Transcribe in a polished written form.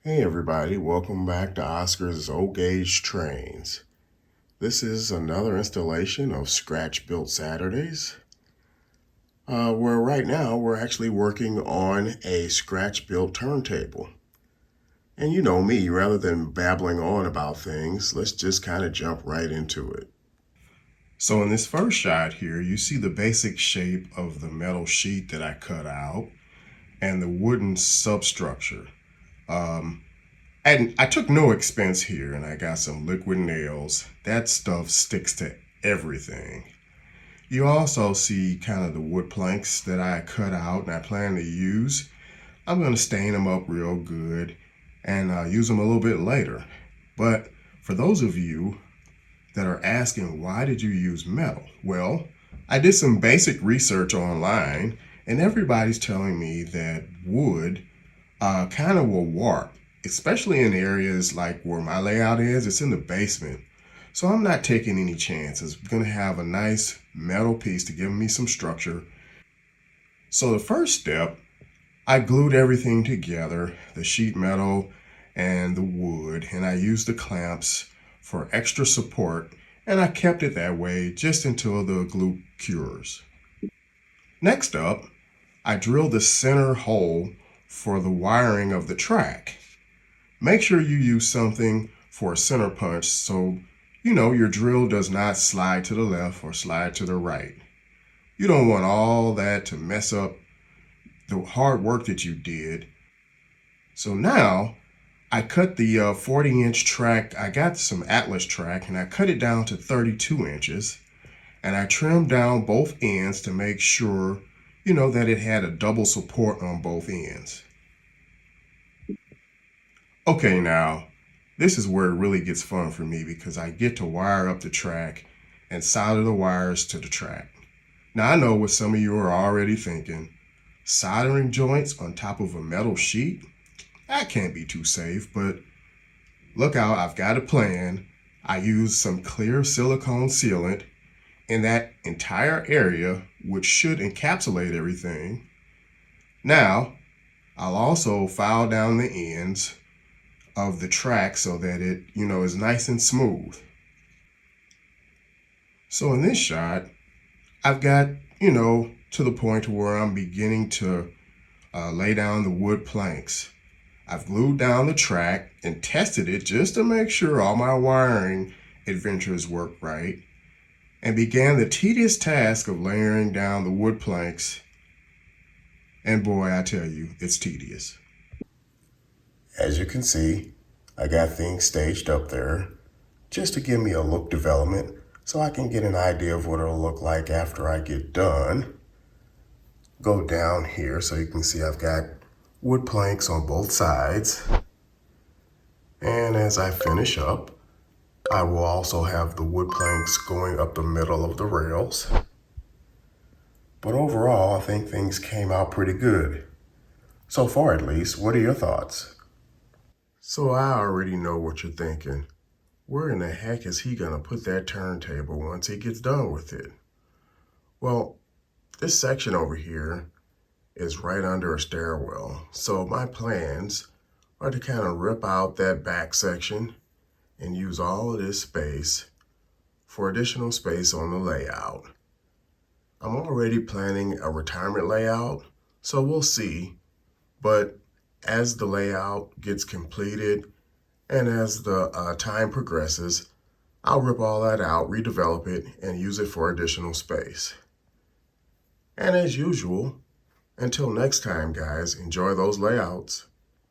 Hey everybody, welcome back to Oscar's Old Gauge Trains. This is another installation of Scratch Built Saturdays, where right now we're actually working on a Scratch Built turntable. And you know me, rather than babbling on about things, let's just kind of jump right into it. So in this first shot here, you see the basic shape of the metal sheet that I cut out and the wooden substructure. And I took no expense here, and I got some liquid nails. That stuff sticks to everything. You also see kind of the wood planks that I cut out and I plan to use. I'm going to stain them up real good and use them a little bit later. But for those of you that are asking, why did you use metal? Well, I did some basic research online, and everybody's telling me that wood kind of will warp, especially in areas like where my layout is. It's in the basement. So I'm not taking any chances. I'm going to have a nice metal piece to give me some structure. So the first step, I glued everything together, the sheet metal and the wood, and I used the clamps for extra support, and I kept it that way just until the glue cures. Next up, I drilled the center hole for the wiring of the track. Make sure you use something for a center punch so you know your drill does not slide to the left or slide to the right. You don't want all that to mess up the hard work that you did. So now I cut the 40-inch track. I got some Atlas track and I cut it down to 32 inches, and I trimmed down both ends to make sure that it had a double support on both ends. Okay, now this is where it really gets fun for me because I get to wire up the track and solder the wires to the track. Now I know what some of you are already thinking. Soldering joints on top of a metal sheet? That can't be too safe, but look out, I've got a plan. I used some clear silicone sealant in that entire area, which should encapsulate everything. Now, I'll also file down the ends of the track so that it, is nice and smooth. So in this shot, I've got, to the point where I'm beginning to lay down the wood planks. I've glued down the track and tested it just to make sure all my wiring adventures work right, and began the tedious task of layering down the wood planks. And boy, I tell you, it's tedious. As you can see, I got things staged up there just to give me a look development so I can get an idea of what it'll look like after I get done. Go down here so you can see I've got wood planks on both sides. And as I finish up, I will also have the wood planks going up the middle of the rails. But overall, I think things came out pretty good. So far at least. What are your thoughts? So I already know what you're thinking. Where in the heck is he gonna put that turntable once he gets done with it? Well, this section over here is right under a stairwell. So my plans are to kind of rip out that back section and use all of this space for additional space on the layout. I'm already planning a retirement layout, so we'll see. But as the layout gets completed and as the time progresses, I'll rip all that out, redevelop it, and use it for additional space. And as usual, until next time, guys, enjoy those layouts.